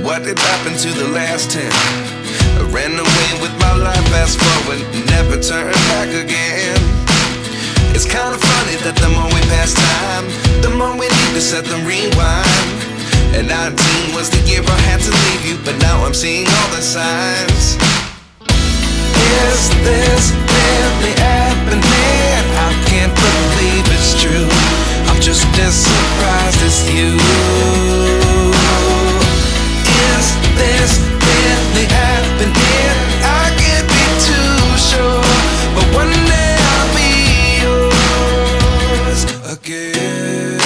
what did happen to the last 10? I ran away with my life, fast forward, never turn back again. It's kind of funny that the more we pass time, the more we need to set them rewind. And 19 was the year I had to leave you, but now I'm seeing all the signs. Is this really happening? I can't believe it's true. I'm just as surprised as you. Is this really happening? I can't be too sure, but one day I'll be yours again.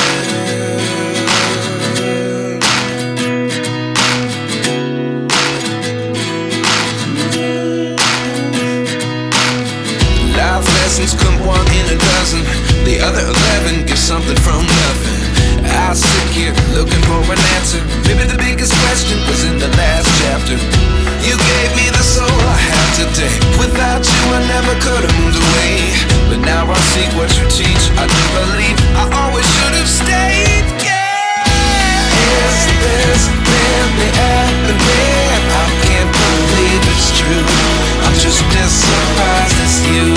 Life lessons come one in a dozen. The other 11 get something from nothing. I sit here looking for an answer. Maybe the biggest question was in the last chapter. You gave me the soul I have today. Without you I never could have moved away. But now I see what you teach. I do believe I always should have stayed. Yeah. Is this really happening? I can't believe it's true. I'm just as surprised as you.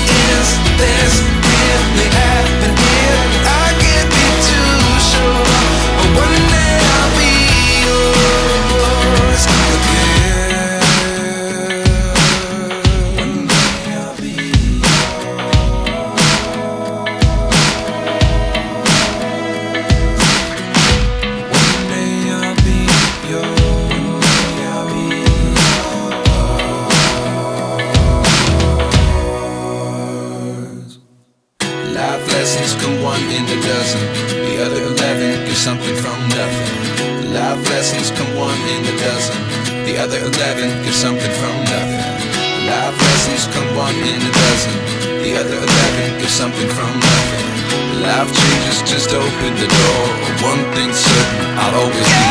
Is this really happening? I can't be too sure, but one day I'll be yours again. One day I'll be yours. One day I'll be yours. One day I'll be yours. Life lessons come one in a dozen. The other 11 give something from nothing. Life lessons come one in a dozen. The other 11 give something from nothing. Life lessons come one in a dozen. The other 11 give something from nothing. Life changes just open the door. One thing's certain, I'll always be